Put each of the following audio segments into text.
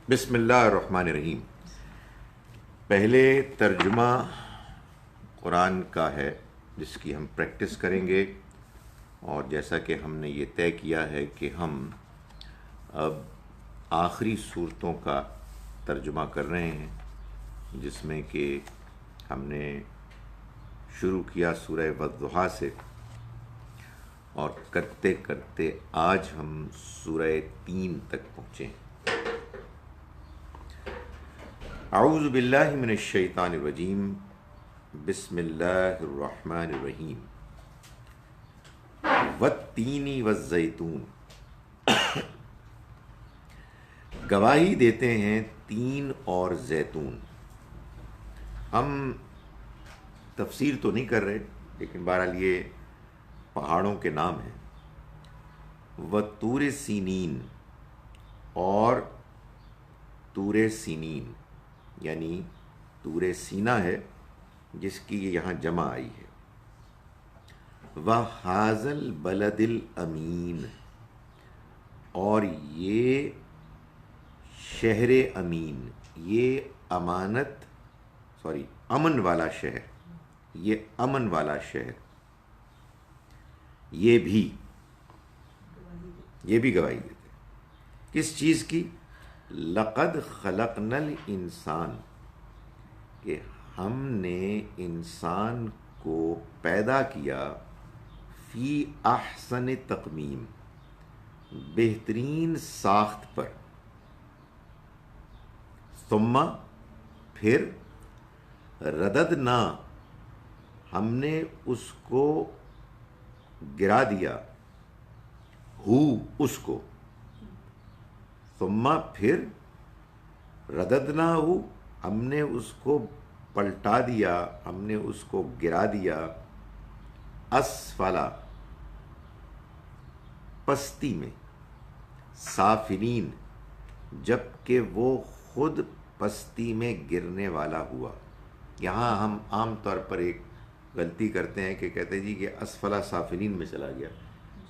بسم اللہ الرحمن الرحیم۔ پہلے ترجمہ قرآن کا ہے جس کی ہم پریکٹس کریں گے، اور جیسا کہ ہم نے یہ طے کیا ہے کہ ہم اب آخری صورتوں کا ترجمہ کر رہے ہیں، جس میں کہ ہم نے شروع کیا سورہ والضحیٰ سے، اور کرتے کرتے آج ہم سورہ 3 تک پہنچے ہیں۔ اعوذ باللہ من الشیطان الرجیم، بسم اللہ الرحمن الرحیم۔ والتین والزیتون، گواہی دیتے ہیں تین اور زیتون۔ ہم تفسیر تو نہیں کر رہے، لیکن بہرحال یہ پہاڑوں کے نام ہیں۔ وطور سینین، اور طور سینین یعنی طور سینا ہے جس کی یہاں جمع آئی ہے۔ وَهَٰذَا الْبَلَدِ الْأَمِينِ، اور یہ شہر امین، یہ امن والا شہر، یہ امن والا شہر، یہ بھی گواہی دیتے ہیں۔ کس چیز کی؟ لَقَدْ خَلَقْنَا الْإِنسان، کہ ہم نے انسان کو پیدا کیا فی احسن تقویم، بہترین ساخت پر۔ ثم، پھر، رددنا، ہم نے اس کو گرا دیا، اس کو، ثم، پھر، رددنا، ہم نے اس کو پلٹا دیا، ہم نے اس کو گرا دیا، اسفلا، پستی میں، سافلین، جبکہ وہ خود پستی میں گرنے والا ہوا۔ یہاں ہم عام طور پر ایک غلطی کرتے ہیں کہ کہتے ہیں جی کہ اسفلا سافلین میں چلا گیا،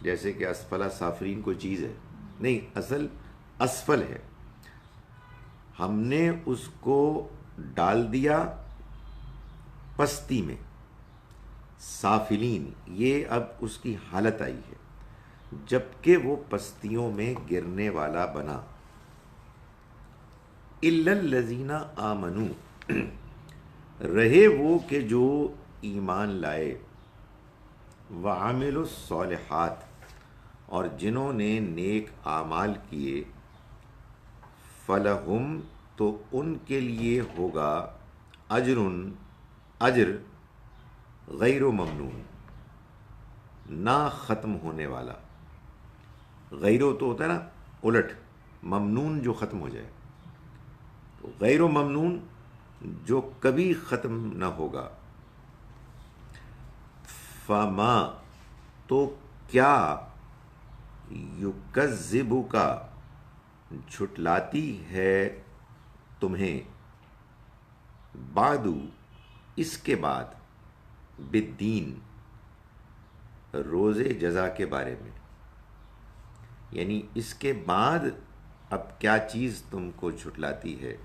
جیسے کہ اسفلا سافلین کوئی چیز ہے، نہیں، اصل اسفل ہے۔ ہم نے اس کو ڈال دیا پستی میں، سافلین، یہ اب اس کی حالت آئی ہے جبکہ وہ پستیوں میں گرنے والا بنا۔ اِلَّا الَّذِينَ آمَنُوا، رہے وہ کہ جو ایمان لائے، وَعَمِلُوا الصَّالِحَاتِ، اور جنہوں نے نیک اعمال کیے، فَلَهُمْ، تو ان کے لیے ہوگا اجر غیر ممنون، نہ ختم ہونے والا۔ غیرو تو ہوتا ہے نا الٹ، ممنون جو ختم ہو جائے، تو غیر ممنون جو کبھی ختم نہ ہوگا۔ فما، تو کیا، یکذبک، جھٹلاتی ہے تمہیں، بعد، اس کے بعد، بالدین، روز جزا کے بارے میں، یعنی اس کے بعد اب کیا چیز تم کو جھٹلاتی ہے،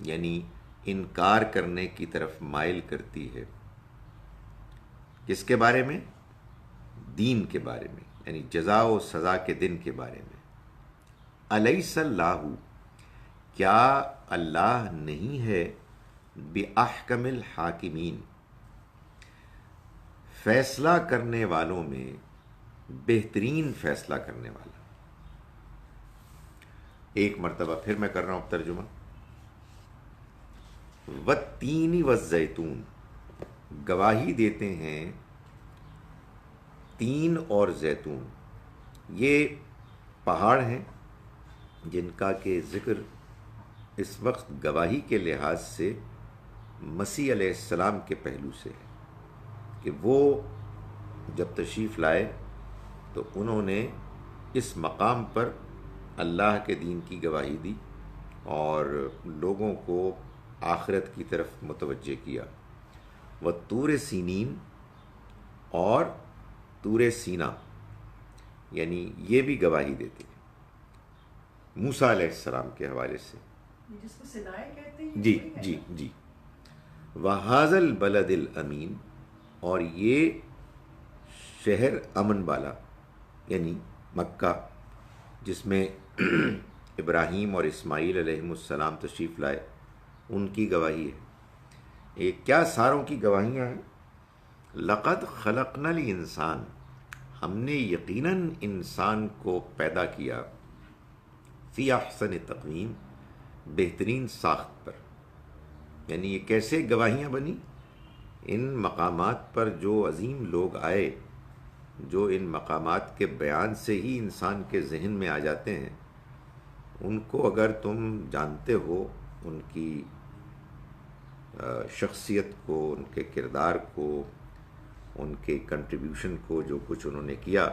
یعنی انکار کرنے کی طرف مائل کرتی ہے۔ کس کے بارے میں؟ دین کے بارے میں، یعنی جزا و سزا کے دن کے بارے میں۔ الیس اللہ، کیا اللہ نہیں ہے، باحکم الحاکمین، فیصلہ کرنے والوں میں بہترین فیصلہ کرنے والا۔ ایک مرتبہ پھر میں کر رہا ہوں ترجمہ۔ والتین والزیتون، گواہی دیتے ہیں تین اور زیتون، یہ پہاڑ ہیں جن کا کہ ذکر اس وقت گواہی کے لحاظ سے مسیح علیہ السلام کے پہلو سے ہے کہ وہ جب تشریف لائے تو انہوں نے اس مقام پر اللہ کے دین کی گواہی دی اور لوگوں کو آخرت کی طرف متوجہ کیا۔ وطور سینین، اور طور سینا، یعنی یہ بھی گواہی دیتے ہیں۔ موسیٰ علیہ السلام کے حوالے سے. جس کو سنائے کہتے ہیں. جی جی جی. وَهَذَا الْبَلَدِ الْأَمِينَ، اور یہ شہر امن والا یعنی مکہ، جس میں ابراہیم اور اسماعیل علیہ السلام تشریف لائے، ان کی گواہی ہے. یہ کیا ساروں کی گواہیاں ہیں. لَقَدْ خَلَقْنَا الْإِنسَانَ، ہم نے یقیناً انسان کو پیدا کیا، فی احسن تقویم، بہترین ساخت پر. یعنی یہ کیسے گواہیاں بنی؟ ان مقامات پر جو عظیم لوگ آئے، جو ان مقامات کے بیان سے ہی انسان کے ذہن میں آ جاتے ہیں، ان کو اگر تم جانتے ہو، ان کی شخصیت کو، ان کے کردار کو، ان کے کنٹریبیوشن کو، جو کچھ انہوں نے کیا،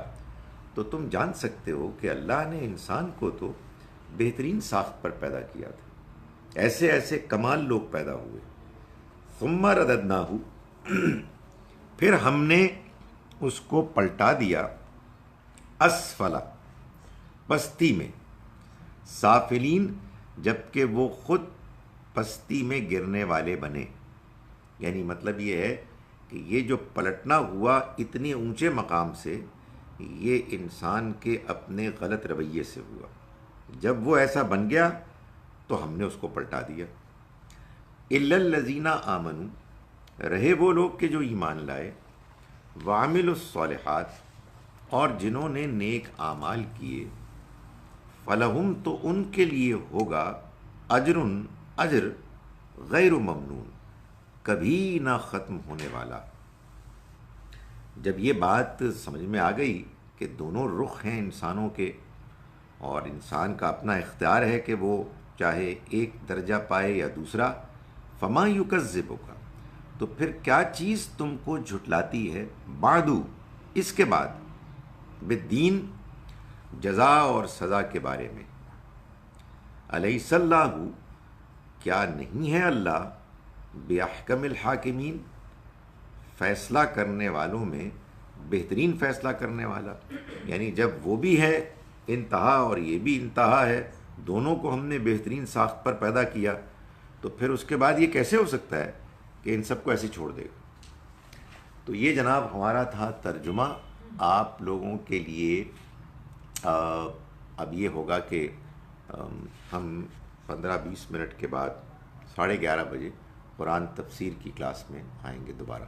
تو تم جان سکتے ہو کہ اللہ نے انسان کو تو بہترین ساخت پر پیدا کیا تھا. ایسے ایسے کمال لوگ پیدا ہوئے. ثم رددناہ، پھر ہم نے اس کو پلٹا دیا، اسفلا، پستی میں، سافلین، جبکہ وہ خود پستی میں گرنے والے بنے. یعنی مطلب یہ ہے کہ یہ جو پلٹنا ہوا اتنے اونچے مقام سے، یہ انسان کے اپنے غلط رویے سے ہوا. جب وہ ایسا بن گیا تو ہم نے اس کو پلٹا دیا. الا الذین آمنوا، رہے وہ لوگ کہ جو ایمان لائے، وعملوا الصالحات، اور جنہوں نے نیک اعمال کیے، فلہم، تو ان کے لیے ہوگا، اجر غیر ممنون، کبھی نہ ختم ہونے والا. جب یہ بات سمجھ میں آ گئی کہ دونوں رخ ہیں انسانوں کے، اور انسان کا اپنا اختیار ہے کہ وہ چاہے ایک درجہ پائے یا دوسرا، فما یکذبک، تو پھر کیا چیز تم کو جھٹلاتی ہے، بعدو، اس کے بعد، بالدین، جزا اور سزا کے بارے میں. الیس اللہ، کیا نہیں ہے اللہ، باحکم الحاکمین، فیصلہ کرنے والوں میں بہترین فیصلہ کرنے والا. یعنی جب وہ بھی ہے انتہا اور یہ بھی انتہا ہے، دونوں کو ہم نے بہترین ساخت پر پیدا کیا، تو پھر اس کے بعد یہ کیسے ہو سکتا ہے کہ ان سب کو ایسے چھوڑ دے گا. تو یہ جناب ہمارا تھا ترجمہ آپ لوگوں کے لیے. اب یہ ہوگا کہ ہم 15-20 منٹ کے بعد 11:30 بجے قرآن تفسیر کی کلاس میں آئیں گے دوبارہ.